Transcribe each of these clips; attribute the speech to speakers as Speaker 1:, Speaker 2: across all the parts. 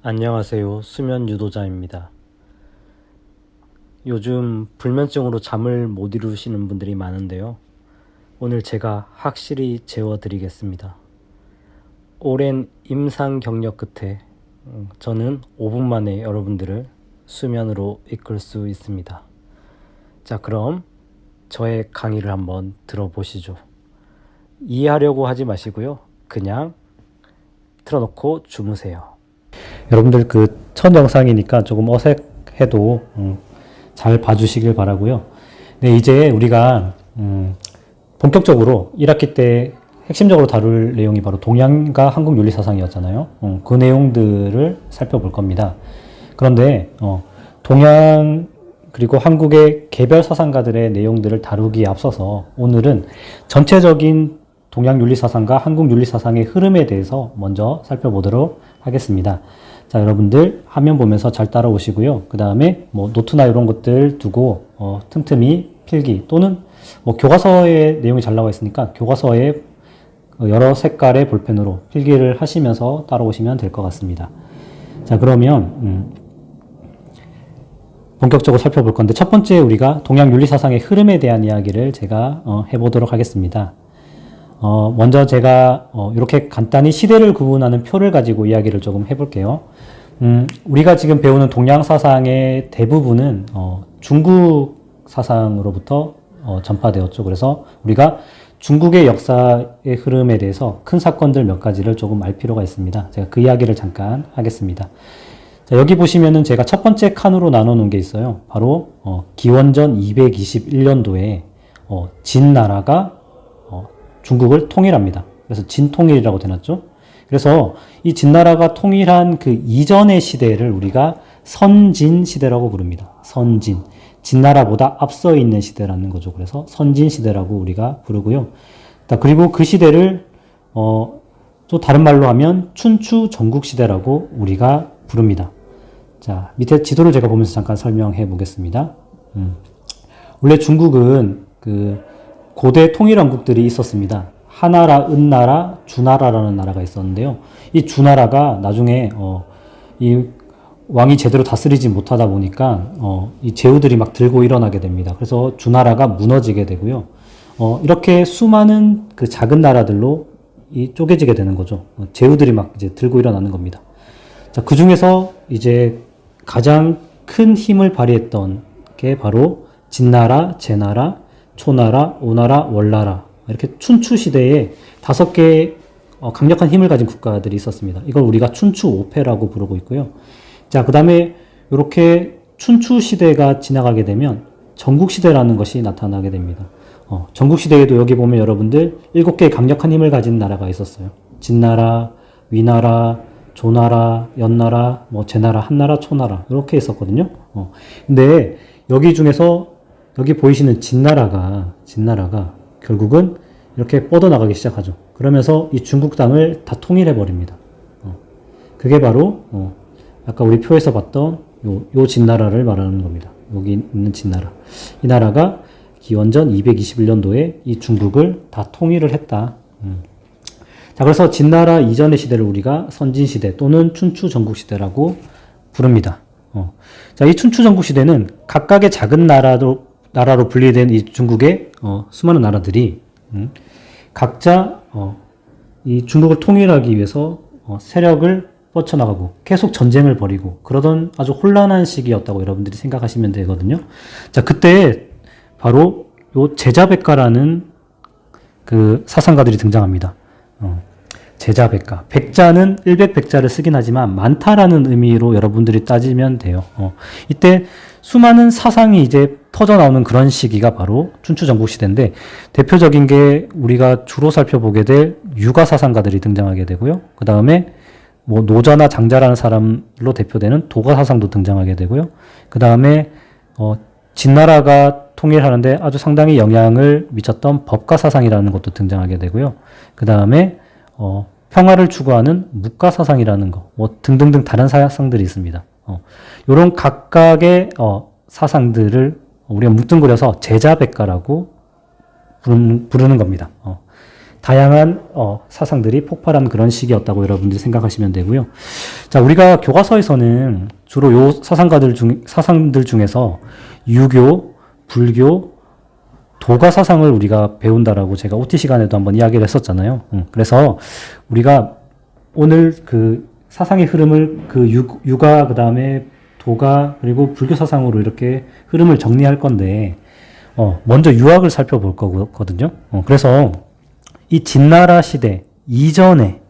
Speaker 1: 안녕하세요. 수면 유도자입니다. 요즘 불면증으로 잠을 못 이루시는 분들이 많은데요. 오늘 제가 확실히 재워드리겠습니다. 오랜 임상 경력 끝에 저는 5분 만에 여러분들을 수면으로 이끌 수 있습니다. 자, 그럼 저의 강의를 한번 들어보시죠. 이해하려고 하지 마시고요. 그냥 틀어놓고 주무세요. 여러분들 첫 영상이니까 조금 어색해도 잘 봐주시길 바라고요. 네, 이제 우리가 본격적으로 1학기 때 핵심적으로 다룰 내용이 바로 동양과 한국 윤리 사상이었잖아요. 그 내용들을 살펴볼 겁니다. 그런데 동양 그리고 한국의 개별 사상가들의 내용들을 다루기에 앞서서 오늘은 전체적인 동양 윤리 사상과 한국 윤리 사상의 흐름에 대해서 먼저 살펴보도록 하겠습니다. 자, 여러분들 화면 보면서 잘 따라오시고요. 그 다음에 노트나 이런 것들 두고 틈틈이 필기 또는 교과서에 내용이 잘 나와 있으니까 교과서에 여러 색깔의 볼펜으로 필기를 하시면서 따라오시면 될 것 같습니다. 자, 그러면 본격적으로 살펴볼 건데 첫 번째 우리가 동양 윤리 사상의 흐름에 대한 이야기를 제가 해보도록 하겠습니다. 먼저 제가 이렇게 간단히 시대를 구분하는 표를 가지고 이야기를 조금 해볼게요. 우리가 지금 배우는 동양 사상의 대부분은 중국 사상으로부터 전파되었죠. 그래서 우리가 중국의 역사의 흐름에 대해서 큰 사건들 몇 가지를 조금 알 필요가 있습니다. 제가 그 이야기를 잠깐 하겠습니다. 자, 여기 보시면은 제가 첫 번째 칸으로 나눠 놓은 게 있어요. 바로 기원전 221년도에 진나라가 중국을 통일합니다. 그래서 진통일이라고 되었죠. 그래서 이 진나라가 통일한 그 이전의 시대를 우리가 선진시대라고 부릅니다. 선진. 진나라보다 앞서 있는 시대라는 거죠. 그래서 선진시대라고 우리가 부르고요. 그리고 그 시대를 또 다른 말로 하면 춘추 전국시대라고 우리가 부릅니다. 자, 밑에 지도를 제가 보면서 잠깐 설명해 보겠습니다. 원래 중국은 고대 통일왕국들이 있었습니다. 하나라, 은나라, 주나라라는 나라가 있었는데요. 이 주나라가 나중에 이 왕이 제대로 다스리지 못하다 보니까 이 제후들이 막 들고 일어나게 됩니다. 그래서 주나라가 무너지게 되고요. 이렇게 수많은 그 작은 나라들로 이 쪼개지게 되는 거죠. 제후들이 막 이제 들고 일어나는 겁니다. 자, 그 중에서 이제 가장 큰 힘을 발휘했던 게 바로 진나라, 제나라, 초나라, 오나라, 월나라 이렇게 춘추 시대에 5개의 강력한 힘을 가진 국가들이 있었습니다. 이걸 우리가 춘추 오패라고 부르고 있고요. 자, 그 다음에 이렇게 춘추 시대가 지나가게 되면 전국 시대라는 것이 나타나게 됩니다. 전국 시대에도 여기 보면 여러분들 7개의 강력한 힘을 가진 나라가 있었어요. 진나라, 위나라, 조나라, 연나라, 제나라, 한나라, 초나라 이렇게 있었거든요. 근데 여기 중에서 여기 보이시는 진나라가 결국은 이렇게 뻗어나가기 시작하죠. 그러면서 이 중국 땅을 다 통일해 버립니다. 그게 바로 아까 우리 표에서 봤던 요 진나라를 말하는 겁니다. 여기 있는 진나라. 이 나라가 기원전 221년도에 이 중국을 다 통일을 했다. 자, 그래서 진나라 이전의 시대를 우리가 선진시대 또는 춘추 전국시대라고 부릅니다. 자, 이 춘추 전국시대는 각각의 작은 나라로 분리된 이 중국의 수많은 나라들이 각자 이 중국을 통일하기 위해서 세력을 뻗쳐나가고 계속 전쟁을 벌이고 그러던 아주 혼란한 시기였다고 여러분들이 생각하시면 되거든요. 자, 그때 바로 요 제자백가라는 그 사상가들이 등장합니다. 제자백가. 백자는 일백백자를 쓰긴 하지만 많다라는 의미로 여러분들이 따지면 돼요. 이때 수많은 사상이 이제 터져 나오는 그런 시기가 바로 춘추 전국 시대인데 대표적인 게 우리가 주로 살펴보게 될 유가 사상가들이 등장하게 되고요. 그 다음에 노자나 장자라는 사람로 대표되는 도가 사상도 등장하게 되고요. 그 다음에 진나라가 통일하는데 아주 상당히 영향을 미쳤던 법가 사상이라는 것도 등장하게 되고요. 그 다음에 평화를 추구하는 묵가 사상이라는 거, 등등등 다른 사상들이 있습니다. 이런 각각의 사상들을 우리가 뭉뚱그려서 제자백가라고 부르는 겁니다. 다양한 사상들이 폭발한 그런 시기였다고 여러분들이 생각하시면 되고요. 자, 우리가 교과서에서는 주로 요 사상들 중에서 유교, 불교, 도가 사상을 우리가 배운다라고 제가 OT 시간에도 한번 이야기를 했었잖아요. 그래서 우리가 오늘 그 사상의 흐름을 그 유가, 그 다음에 도가, 그리고 불교 사상으로 이렇게 흐름을 정리할 건데, 먼저 유학을 살펴볼 거거든요. 그래서 이 진나라 시대 이전에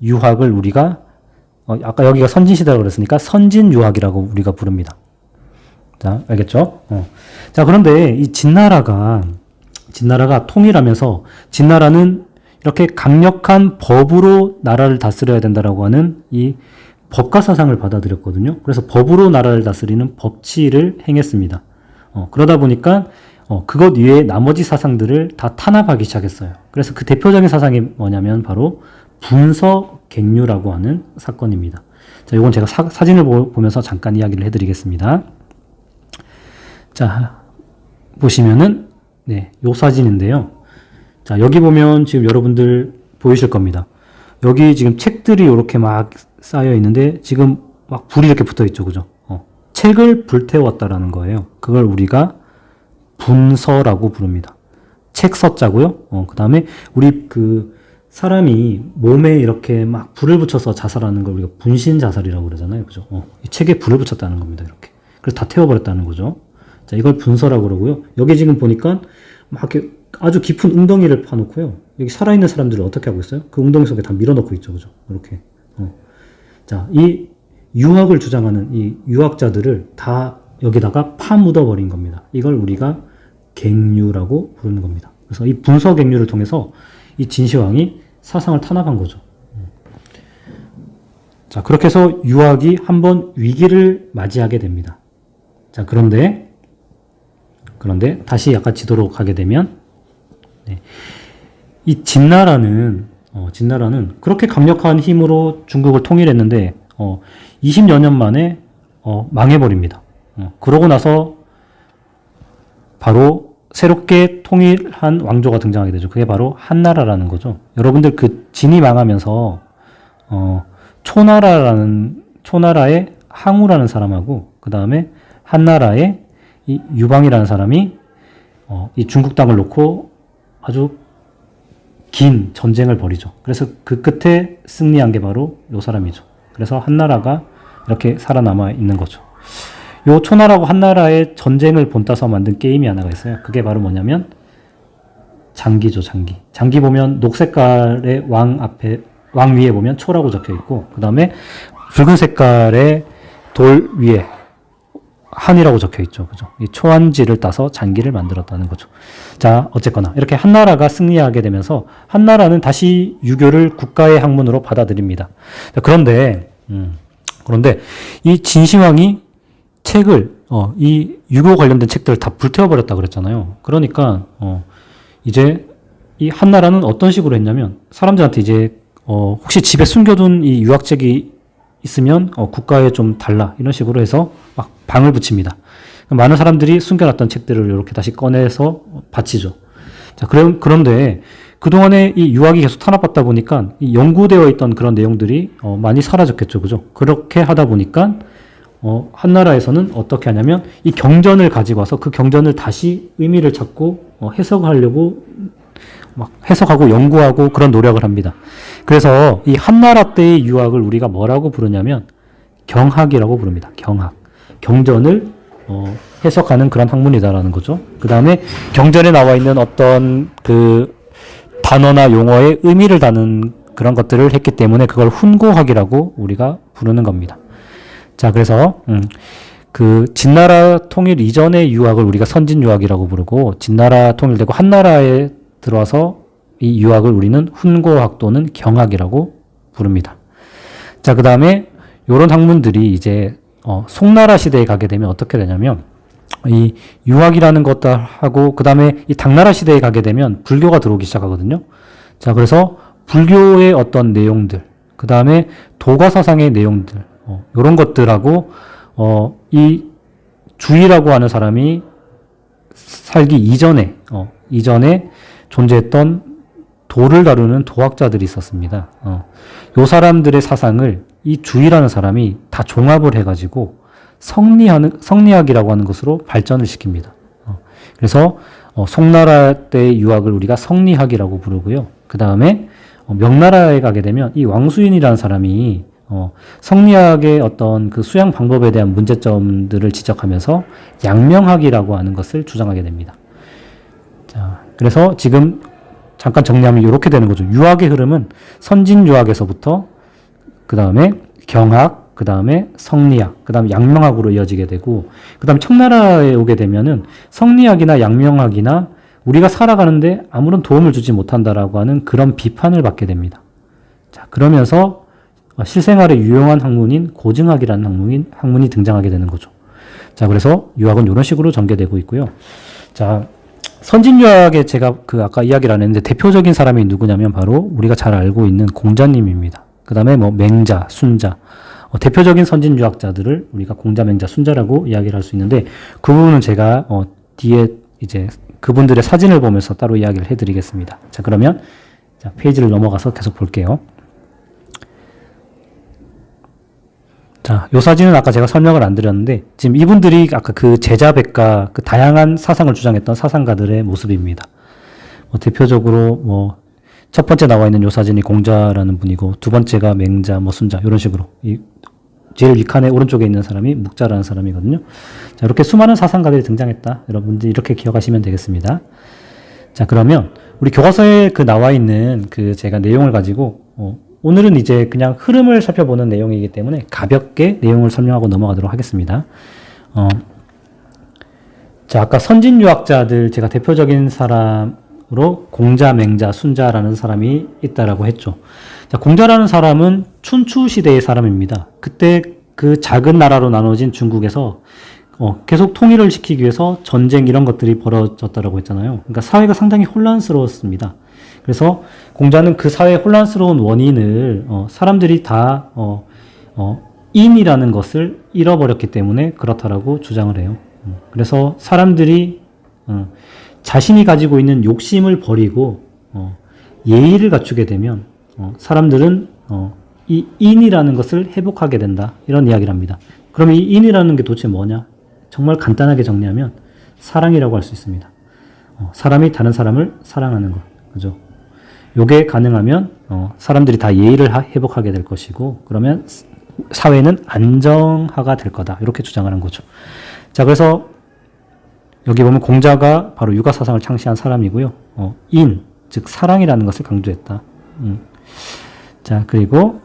Speaker 1: 유학을 우리가, 아까 여기가 선진시대라고 그랬으니까 선진유학이라고 우리가 부릅니다. 자, 알겠죠? 자, 그런데 이 진나라가 통일하면서 진나라는 이렇게 강력한 법으로 나라를 다스려야 된다라고 하는 이 법가 사상을 받아들였거든요. 그래서 법으로 나라를 다스리는 법치를 행했습니다. 그러다 보니까 그것 이외에 나머지 사상들을 다 탄압하기 시작했어요. 그래서 그 대표적인 사상이 뭐냐면 바로 분서갱유라고 하는 사건입니다. 자, 이건 제가 사진을 보면서 잠깐 이야기를 해드리겠습니다. 자, 보시면은 네, 요 사진인데요. 자, 여기 보면 지금 여러분들 보이실 겁니다. 여기 지금 책들이 이렇게 막 쌓여 있는데 지금 막 불이 이렇게 붙어 있죠, 그죠? 책을 불태웠다라는 거예요. 그걸 우리가 분서라고 부릅니다. 책 서자고요. 그 다음에 우리 그 사람이 몸에 이렇게 막 불을 붙여서 자살하는 걸 우리가 분신 자살이라고 그러잖아요, 그죠? 이 책에 불을 붙였다는 겁니다, 이렇게. 그래서 다 태워버렸다는 거죠. 자, 이걸 분서라고 그러고요. 여기 지금 보니까 막 이렇게 아주 깊은 웅덩이를 파놓고요. 여기 살아있는 사람들을 어떻게 하고 있어요? 그 웅덩이 속에 다 밀어넣고 있죠, 그죠? 이렇게. 자, 이 유학을 주장하는 이 유학자들을 다 여기다가 파묻어버린 겁니다. 이걸 우리가 갱유라고 부르는 겁니다. 그래서 이 분서갱유를 통해서 이 진시황이 사상을 탄압한 거죠. 자, 그렇게 해서 유학이 한번 위기를 맞이하게 됩니다. 자, 그런데 다시 약간 지도로 가게 되면, 네, 이 진나라는 그렇게 강력한 힘으로 중국을 통일했는데 20여 년 만에 망해버립니다. 그러고 나서 바로 새롭게 통일한 왕조가 등장하게 되죠. 그게 바로 한나라라는 거죠. 여러분들 그 진이 망하면서 초나라의 항우라는 사람하고 그 다음에 한나라의 이 유방이라는 사람이 이 중국 땅을 놓고 아주 긴 전쟁을 벌이죠. 그래서 그 끝에 승리한 게 바로 요 사람이죠. 그래서 한나라가 이렇게 살아남아 있는 거죠. 요 초나라하고 한나라의 전쟁을 본따서 만든 게임이 하나가 있어요. 그게 바로 뭐냐면 장기죠, 장기. 장기 보면 녹색깔의 왕 위에 보면 초라고 적혀 있고, 그 다음에 붉은 색깔의 돌 위에 한이라고 적혀 있죠. 그죠? 이 초한지를 따서 장기를 만들었다는 거죠. 자, 어쨌거나 이렇게 한나라가 승리하게 되면서 한나라는 다시 유교를 국가의 학문으로 받아들입니다. 자, 그런데 이 진시황이 책을 이 유교 관련된 책들을 다 불태워버렸다 그랬잖아요. 그러니까 이제 이 한나라는 어떤 식으로 했냐면 사람들한테 이제 혹시 집에 숨겨둔 이 유학책이 있으면 국가에 좀 달라 이런 식으로 해서 막 방을 붙입니다. 많은 사람들이 숨겨놨던 책들을 이렇게 다시 꺼내서 바치죠. 자, 그런데 그동안에 이 유학이 계속 탄압받다 보니까 이 연구되어 있던 그런 내용들이 많이 사라졌겠죠, 그죠? 그렇게 하다 보니까 한나라에서는 어떻게 하냐면 이 경전을 가지고 와서 그 경전을 다시 의미를 찾고 해석하려고 막 해석하고 연구하고 그런 노력을 합니다. 그래서 이 한나라 때의 유학을 우리가 뭐라고 부르냐면 경학이라고 부릅니다. 경학. 경전을 해석하는 그런 학문이다라는 거죠. 그 다음에 경전에 나와 있는 어떤 그 단어나 용어의 의미를 다는 그런 것들을 했기 때문에 그걸 훈고학이라고 우리가 부르는 겁니다. 자, 그래서 그 진나라 통일 이전의 유학을 우리가 선진유학이라고 부르고 진나라 통일되고 한나라에 들어와서 이 유학을 우리는 훈고학 또는 경학이라고 부릅니다. 자, 그 다음에 이런 학문들이 이제 송나라 시대에 가게 되면 어떻게 되냐면 이 유학이라는 것하고 그 다음에 이 당나라 시대에 가게 되면 불교가 들어오기 시작하거든요. 자, 그래서 불교의 어떤 내용들, 그 다음에 도가 사상의 내용들, 이런 것들하고 이 주의라고 하는 사람이 살기 이전에 존재했던 도를 다루는 도학자들이 있었습니다. 요 사람들의 사상을 이 주의라는 사람이 다 종합을 해가지고 성리학이라고 하는 것으로 발전을 시킵니다. 그래서 송나라 때의 유학을 우리가 성리학이라고 부르고요. 그 다음에 명나라에 가게 되면 이 왕수인이라는 사람이 성리학의 어떤 그 수양 방법에 대한 문제점들을 지적하면서 양명학이라고 하는 것을 주장하게 됩니다. 자, 그래서 지금 잠깐 정리하면 이렇게 되는 거죠. 유학의 흐름은 선진 유학에서부터 그 다음에 경학, 그 다음에 성리학, 그 다음에 양명학으로 이어지게 되고, 그 다음에 청나라에 오게 되면은 성리학이나 양명학이나 우리가 살아가는데 아무런 도움을 주지 못한다라고 하는 그런 비판을 받게 됩니다. 자, 그러면서 실생활에 유용한 학문인 고증학이라는 학문이 등장하게 되는 거죠. 자, 그래서 유학은 이런 식으로 전개되고 있고요. 자, 선진유학에 제가 아까 이야기를 안 했는데 대표적인 사람이 누구냐면 바로 우리가 잘 알고 있는 공자님입니다. 그 다음에 맹자, 순자. 대표적인 선진유학자들을 우리가 공자, 맹자, 순자라고 이야기를 할 수 있는데 그 부분은 제가 뒤에 이제 그분들의 사진을 보면서 따로 이야기를 해드리겠습니다. 자, 그러면 자, 페이지를 넘어가서 계속 볼게요. 자, 요 사진은 아까 제가 설명을 안 드렸는데 지금 이분들이 아까 그 제자백과 그 다양한 사상을 주장했던 사상가들의 모습입니다. 대표적으로 첫 번째 나와 있는 요 사진이 공자라는 분이고 두 번째가 맹자, 순자 이런 식으로 제일 윗칸에 오른쪽에 있는 사람이 묵자라는 사람이거든요. 자, 이렇게 수많은 사상가들이 등장했다. 여러분들 이렇게 기억하시면 되겠습니다. 자, 그러면 우리 교과서에 나와 있는 제가 내용을 가지고 오늘은 이제 그냥 흐름을 살펴보는 내용이기 때문에 가볍게 내용을 설명하고 넘어가도록 하겠습니다. 자, 아까 선진유학자들 제가 대표적인 사람으로 공자, 맹자, 순자라는 사람이 있다라고 했죠. 자, 공자라는 사람은 춘추 시대의 사람입니다. 그때 그 작은 나라로 나눠진 중국에서 계속 통일을 시키기 위해서 전쟁 이런 것들이 벌어졌다라고 했잖아요. 그러니까 사회가 상당히 혼란스러웠습니다. 그래서 공자는 그 사회의 혼란스러운 원인을 사람들이 다 인이라는 것을 잃어버렸기 때문에 그렇다라고 주장을 해요. 그래서 사람들이 자신이 가지고 있는 욕심을 버리고 예의를 갖추게 되면 사람들은 이 인이라는 것을 회복하게 된다. 이런 이야기를 합니다. 그럼 이 인이라는 게 도대체 뭐냐? 정말 간단하게 정리하면 사랑이라고 할 수 있습니다. 사람이 다른 사람을 사랑하는 것. 그죠? 요게 가능하면 사람들이 다 예의를 회복하게 될 것이고 그러면 사회는 안정화가 될 거다. 이렇게 주장하는 거죠. 자, 그래서 여기 보면 공자가 바로 육아사상을 창시한 사람이고요. 인, 즉 사랑이라는 것을 강조했다. 자, 그리고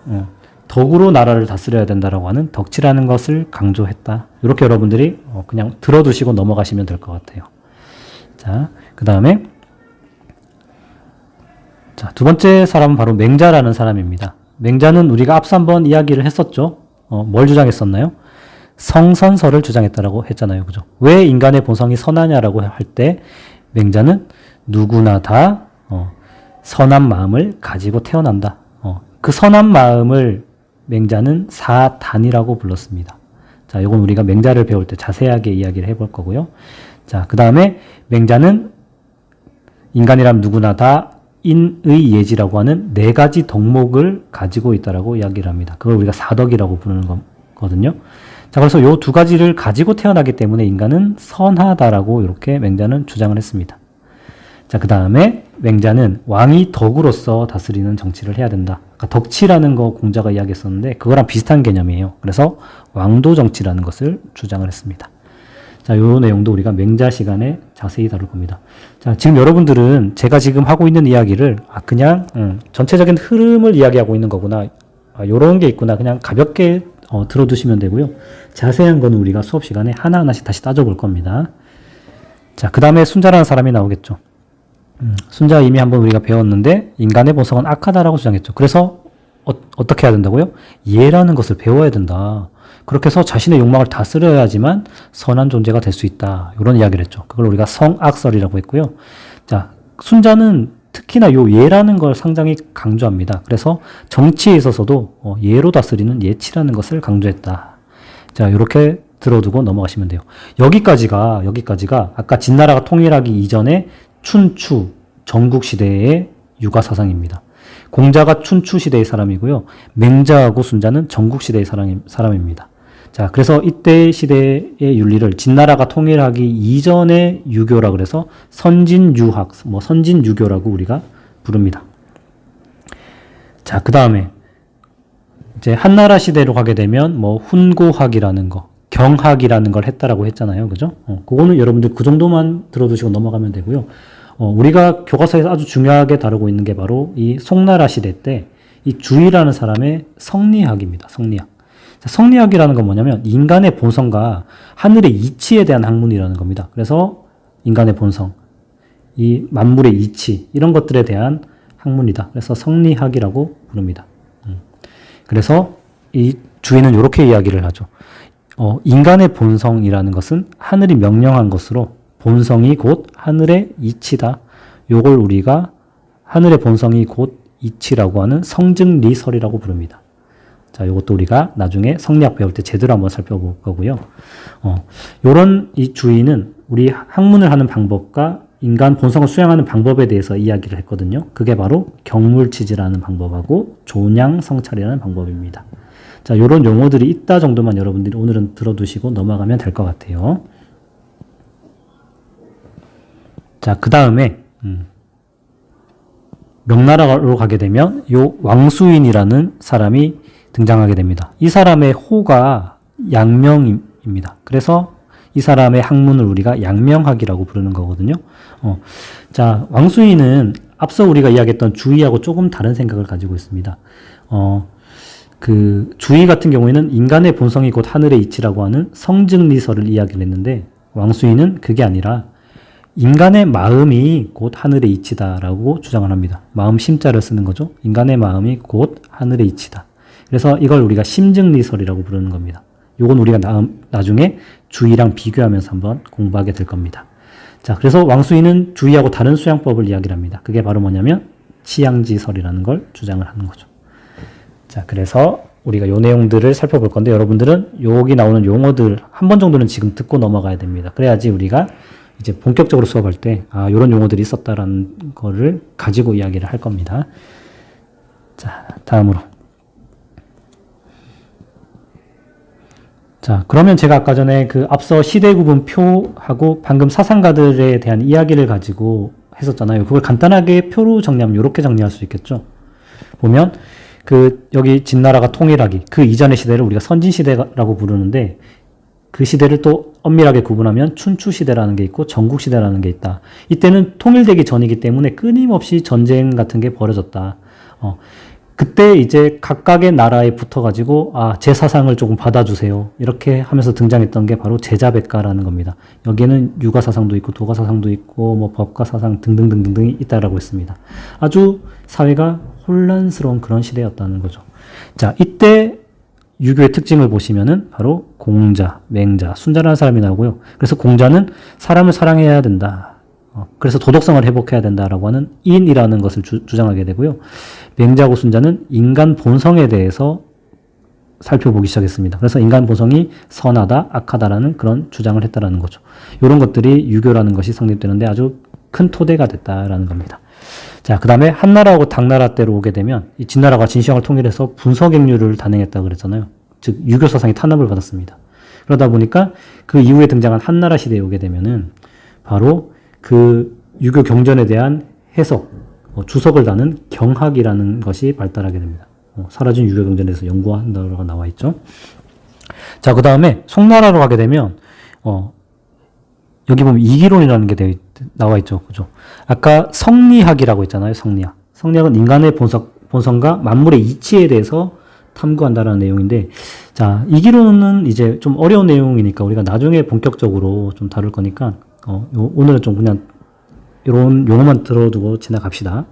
Speaker 1: 덕으로 나라를 다스려야 된다라고 하는 덕치라는 것을 강조했다. 이렇게 여러분들이 그냥 들어두시고 넘어가시면 될 것 같아요. 자, 그 다음에 자, 두 번째 사람은 바로 맹자라는 사람입니다. 맹자는 우리가 앞서 한번 이야기를 했었죠. 뭘 주장했었나요? 성선설을 주장했다라고 했잖아요. 그죠? 왜 인간의 본성이 선하냐라고 할 때 맹자는 누구나 다 선한 마음을 가지고 태어난다. 그 선한 마음을 맹자는 사단이라고 불렀습니다. 자, 이건 우리가 맹자를 배울 때 자세하게 이야기를 해볼 거고요. 자, 그 다음에 맹자는 인간이라면 누구나 다 인의 예지라고 하는 네 가지 덕목을 가지고 있다라고 이야기를 합니다. 그걸 우리가 사덕이라고 부르는 거거든요. 자, 그래서 이 두 가지를 가지고 태어나기 때문에 인간은 선하다라고 이렇게 맹자는 주장을 했습니다. 자, 그 다음에 맹자는 왕이 덕으로서 다스리는 정치를 해야 된다. 그러니까 덕치라는 거 공자가 이야기했었는데 그거랑 비슷한 개념이에요. 그래서 왕도 정치라는 것을 주장을 했습니다. 자, 요 내용도 우리가 맹자 시간에 자세히 다룰 겁니다. 자, 지금 여러분들은 제가 지금 하고 있는 이야기를 그냥 전체적인 흐름을 이야기하고 있는 거구나. 요런 게 있구나. 그냥 가볍게 들어두시면 되고요. 자세한 거는 우리가 수업 시간에 하나하나씩 다시 따져볼 겁니다. 자, 그 다음에 순자라는 사람이 나오겠죠. 순자 이미 한번 우리가 배웠는데 인간의 본성은 악하다라고 주장했죠. 그래서 어떻게 해야 된다고요? 예라는 것을 배워야 된다. 그렇게 해서 자신의 욕망을 다스려야지만 선한 존재가 될 수 있다. 이런 이야기를 했죠. 그걸 우리가 성악설이라고 했고요. 자, 순자는 특히나 요 예라는 걸 상당히 강조합니다. 그래서 정치에 있어서도 예로 다스리는 예치라는 것을 강조했다. 자, 이렇게 들어두고 넘어가시면 돼요. 여기까지가 아까 진나라가 통일하기 이전에 춘추, 전국시대의 유가사상입니다. 공자가 춘추시대의 사람이고요. 맹자하고 순자는 전국시대의 사람입니다. 자, 그래서 이때 시대의 윤리를 진나라가 통일하기 이전의 유교라 그래서 선진유학, 선진유교라고 우리가 부릅니다. 자, 그 다음에 이제 한나라 시대로 가게 되면 훈고학이라는 거, 경학이라는 걸 했다라고 했잖아요. 그죠? 그거는 여러분들 그 정도만 들어두시고 넘어가면 되고요. 우리가 교과서에서 아주 중요하게 다루고 있는 게 바로 이 송나라 시대 때 이 주의라는 사람의 성리학입니다. 성리학. 자, 성리학이라는 건 뭐냐면 인간의 본성과 하늘의 이치에 대한 학문이라는 겁니다. 그래서 인간의 본성, 이 만물의 이치 이런 것들에 대한 학문이다. 그래서 성리학이라고 부릅니다. 그래서 이 주의는 이렇게 이야기를 하죠. 인간의 본성이라는 것은 하늘이 명령한 것으로 본성이 곧 하늘의 이치다. 요걸 우리가 하늘의 본성이 곧 이치라고 하는 성증리설이라고 부릅니다. 자, 요것도 우리가 나중에 성리학 배울 때 제대로 한번 살펴볼 거고요. 요런 이 주의는 우리 학문을 하는 방법과 인간 본성을 수양하는 방법에 대해서 이야기를 했거든요. 그게 바로 경물치지라는 방법하고 조냥성찰이라는 방법입니다. 자, 요런 용어들이 있다 정도만 여러분들이 오늘은 들어두시고 넘어가면 될 것 같아요. 자, 그 다음에 명나라로 가게 되면 요 왕수인이라는 사람이 등장하게 됩니다. 이 사람의 호가 양명입니다. 그래서 이 사람의 학문을 우리가 양명학이라고 부르는 거거든요. 자, 왕수인은 앞서 우리가 이야기했던 주의하고 조금 다른 생각을 가지고 있습니다. 그 주의 같은 경우에는 인간의 본성이 곧 하늘의 이치라고 하는 성증리설을 이야기를 했는데 왕수인은 그게 아니라 인간의 마음이 곧 하늘의 이치다라고 주장을 합니다. 마음 심자를 쓰는 거죠. 인간의 마음이 곧 하늘의 이치다. 그래서 이걸 우리가 심증리설이라고 부르는 겁니다. 요건 우리가 나중에 주의랑 비교하면서 한번 공부하게 될 겁니다. 자, 그래서 왕수인은 주의하고 다른 수양법을 이야기를 합니다. 그게 바로 뭐냐면 치양지설이라는 걸 주장을 하는 거죠. 자, 그래서 우리가 요 내용들을 살펴볼 건데 여러분들은 여기 나오는 용어들 한 번 정도는 지금 듣고 넘어가야 됩니다. 그래야지 우리가 이제 본격적으로 수업할 때 요런 용어들이 있었다라는 거를 가지고 이야기를 할 겁니다. 자, 다음으로. 자, 그러면 제가 아까 전에 그 앞서 시대 구분표하고 방금 사상가들에 대한 이야기를 가지고 했었잖아요. 그걸 간단하게 표로 정리하면 이렇게 정리할 수 있겠죠. 보면 여기 진나라가 통일하기 그 이전의 시대를 우리가 선진시대라고 부르는데 그 시대를 또 엄밀하게 구분하면 춘추시대라는 게 있고 전국시대라는 게 있다. 이때는 통일되기 전이기 때문에 끊임없이 전쟁 같은 게 벌어졌다. 그때 이제 각각의 나라에 붙어가지고 제 사상을 조금 받아주세요. 이렇게 하면서 등장했던 게 바로 제자백가라는 겁니다. 여기에는 유가사상도 있고 도가사상도 있고 법가사상 등등등등등이 있다라고 했습니다. 아주 사회가 혼란스러운 그런 시대였다는 거죠. 자, 이때 유교의 특징을 보시면은 바로 공자, 맹자, 순자라는 사람이 나오고요. 그래서 공자는 사람을 사랑해야 된다. 그래서 도덕성을 회복해야 된다라고 하는 인이라는 것을 주장하게 되고요. 맹자고 순자는 인간 본성에 대해서 살펴보기 시작했습니다. 그래서 인간 본성이 선하다, 악하다라는 그런 주장을 했다라는 거죠. 이런 것들이 유교라는 것이 성립되는데 아주 큰 토대가 됐다라는 겁니다. 자, 그 다음에 한나라하고 당나라 때로 오게 되면 이 진나라가 진시황을 통일해서 분서객류를 단행했다고 그랬잖아요. 즉 유교 사상이 탄압을 받았습니다. 그러다 보니까 그 이후에 등장한 한나라 시대에 오게 되면은 바로 그 유교 경전에 대한 해석, 주석을 다는 경학이라는 것이 발달하게 됩니다. 사라진 유교 경전에서 연구한다고 나와 있죠. 자, 그 다음에 송나라로 가게 되면 여기 보면 이기론이라는 게 나와 있죠. 그죠? 아까 성리학이라고 했잖아요. 성리학. 성리학은 인간의 본성과 만물의 이치에 대해서 탐구한다라는 내용인데, 자, 이기론은 이제 좀 어려운 내용이니까 우리가 나중에 본격적으로 좀 다룰 거니까, 오늘은 좀 그냥 이런 용어만 들어두고 지나갑시다.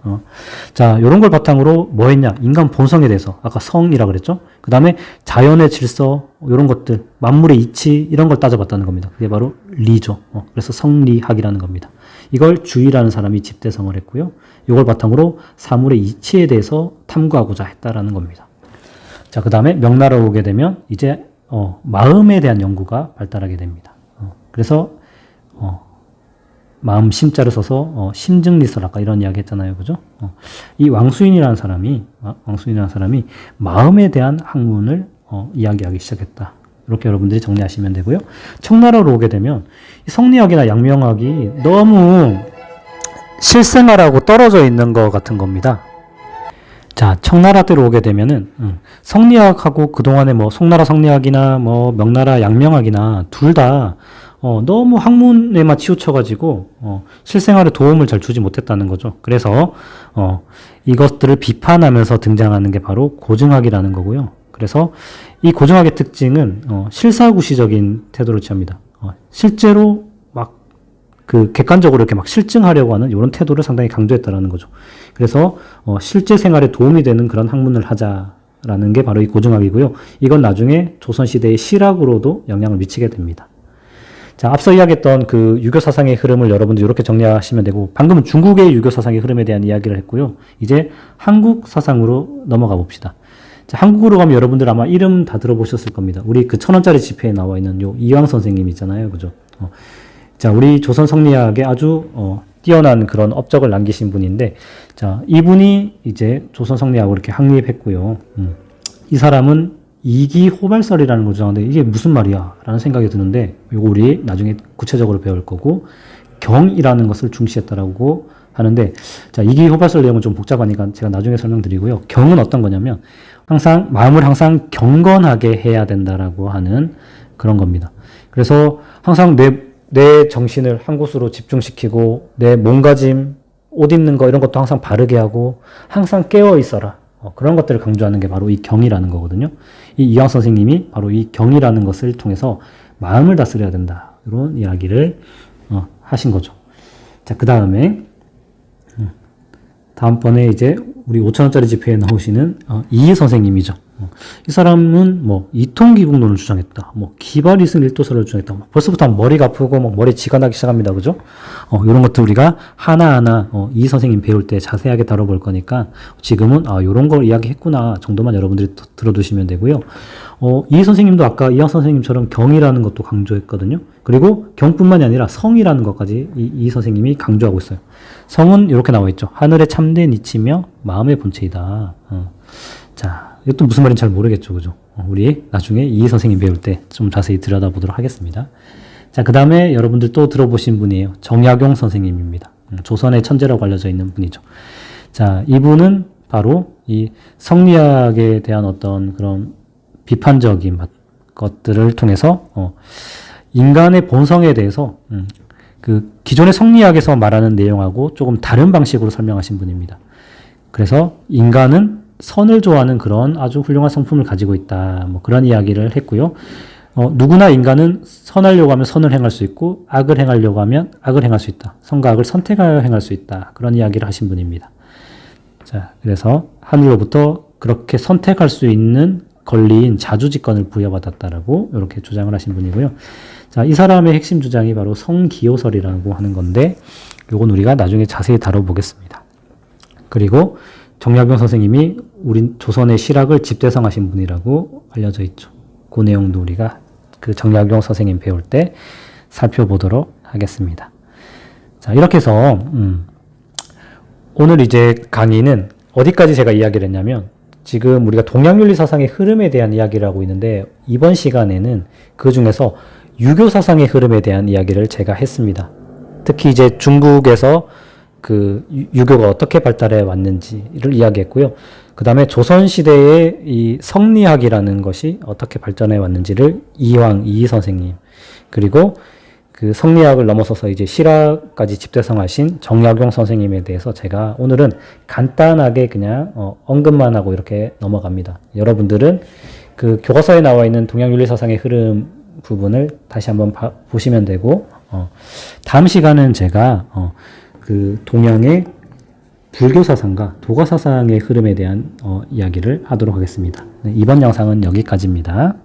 Speaker 1: 자, 이런 걸 바탕으로 뭐 했냐? 인간 본성에 대해서, 아까 성이라 그랬죠? 그 다음에 자연의 질서, 이런 것들, 만물의 이치, 이런 걸 따져봤다는 겁니다. 그게 바로 리죠. 그래서 성리학이라는 겁니다. 이걸 주의라는 사람이 집대성을 했고요. 이걸 바탕으로 사물의 이치에 대해서 탐구하고자 했다라는 겁니다. 자, 그 다음에 명나라로 오게 되면 이제, 마음에 대한 연구가 발달하게 됩니다. 그래서, 마음 심자를 써서 심증리설 아까 이런 이야기 했잖아요. 그죠? 이 왕수인이라는 사람이 마음에 대한 학문을 이야기하기 시작했다. 이렇게 여러분들이 정리하시면 되고요. 청나라로 오게 되면 성리학이나 양명학이 너무 실생활하고 떨어져 있는 것 같은 겁니다. 자, 청나라 때로 오게 되면은 성리학하고 그동안에 뭐 송나라 성리학이나 뭐 명나라 양명학이나 둘 다 너무 학문에만 치우쳐가지고 실생활에 도움을 잘 주지 못했다는 거죠. 그래서 이것들을 비판하면서 등장하는 게 바로 고증학이라는 거고요. 그래서 이 고증학의 특징은 실사구시적인 태도를 취합니다. 실제로 막 그 객관적으로 이렇게 막 실증하려고 하는 이런 태도를 상당히 강조했다라는 거죠. 그래서 실제 생활에 도움이 되는 그런 학문을 하자라는 게 바로 이 고증학이고요. 이건 나중에 조선시대의 실학으로도 영향을 미치게 됩니다. 자, 앞서 이야기했던 그 유교 사상의 흐름을 여러분들 이렇게 정리하시면 되고, 방금은 중국의 유교 사상의 흐름에 대한 이야기를 했고요. 이제 한국 사상으로 넘어가 봅시다. 자, 한국으로 가면 여러분들 아마 이름 다 들어보셨을 겁니다. 우리 그 1,000원짜리 지폐에 나와 있는 요 이황 선생님 있잖아요. 그죠? 자, 우리 조선 성리학에 아주 뛰어난 그런 업적을 남기신 분인데, 자, 이분이 이제 조선 성리학을 이렇게 확립했고요. 이 사람은 이기호발설이라는 걸 주장하는데 이게 무슨 말이야? 라는 생각이 드는데, 이거 우리 나중에 구체적으로 배울 거고, 경이라는 것을 중시했다라고 하는데, 자, 이기호발설 내용은 좀 복잡하니까 제가 나중에 설명드리고요. 경은 어떤 거냐면, 마음을 항상 경건하게 해야 된다라고 하는 그런 겁니다. 그래서 항상 내 정신을 한 곳으로 집중시키고, 내 몸가짐, 옷 입는 거 이런 것도 항상 바르게 하고, 항상 깨어 있어라. 그런 것들을 강조하는 게 바로 이 경이라는 거거든요. 이 이황 선생님이 바로 이 경이라는 것을 통해서 마음을 다스려야 된다. 이런 이야기를 하신 거죠. 자, 그 다음에 다음번에 이제 우리 5,000원짜리 지폐에 나오시는 이희 선생님이죠. 이 사람은 뭐 이통기국론을 주장했다. 뭐 기발이승 일도설을 주장했다. 벌써부터 머리가 아프고 뭐 머리 쥐가 나기 시작합니다. 그죠? 이런 것들 우리가 하나하나 이 선생님 배울 때 자세하게 다뤄볼 거니까 지금은 이런 걸 이야기했구나 정도만 여러분들이 들어두시면 되고요. 이 선생님도 아까 이황 선생님처럼 경이라는 것도 강조했거든요. 그리고 경뿐만이 아니라 성이라는 것까지 이 선생님이 강조하고 있어요. 성은 이렇게 나와 있죠. 하늘의 참된 이치며 마음의 본체이다. 자, 이것도 무슨 말인지 잘 모르겠죠. 그죠? 우리 나중에 이 선생님 배울 때 좀 자세히 들여다보도록 하겠습니다. 자, 그 다음에 여러분들 또 들어보신 분이에요. 정약용 선생님입니다. 조선의 천재라고 알려져 있는 분이죠. 자, 이분은 바로 이 성리학에 대한 어떤 그런 비판적인 것들을 통해서 인간의 본성에 대해서 그 기존의 성리학에서 말하는 내용하고 조금 다른 방식으로 설명하신 분입니다. 그래서 인간은 선을 좋아하는 그런 아주 훌륭한 성품을 가지고 있다. 뭐 그런 이야기를 했고요. 누구나 인간은 선하려고 하면 선을 행할 수 있고 악을 행하려고 하면 악을 행할 수 있다. 선과 악을 선택하여 행할 수 있다. 그런 이야기를 하신 분입니다. 자, 그래서 하늘로부터 그렇게 선택할 수 있는 권리인 자주직권을 부여받았다라고 이렇게 주장을 하신 분이고요. 자, 이 사람의 핵심 주장이 바로 성기호설이라고 하는 건데, 요건 우리가 나중에 자세히 다뤄보겠습니다. 그리고 정약용 선생님이 우리 조선의 실학을 집대성하신 분이라고 알려져 있죠. 그 내용도 우리가 그 정약용 선생님 배울 때 살펴보도록 하겠습니다. 자, 이렇게 해서 오늘 이제 강의는 어디까지 제가 이야기를 했냐면, 지금 우리가 동양윤리 사상의 흐름에 대한 이야기를 하고 있는데, 이번 시간에는 그 중에서 유교 사상의 흐름에 대한 이야기를 제가 했습니다. 특히 이제 중국에서 그 유교가 어떻게 발달해 왔는지를 이야기했고요. 그 다음에 조선시대의 이 성리학이라는 것이 어떻게 발전해 왔는지를 이희 선생님, 그리고 그 성리학을 넘어서서 이제 실학까지 집대성하신 정약용 선생님에 대해서 제가 오늘은 간단하게 그냥 언급만 하고 이렇게 넘어갑니다. 여러분들은 그 교과서에 나와 있는 동양윤리 사상의 흐름 부분을 다시 한번 보시면 되고, 다음 시간은 제가 그 동양의 불교 사상과 도가 사상의 흐름에 대한 이야기를 하도록 하겠습니다. 네, 이번 영상은 여기까지입니다.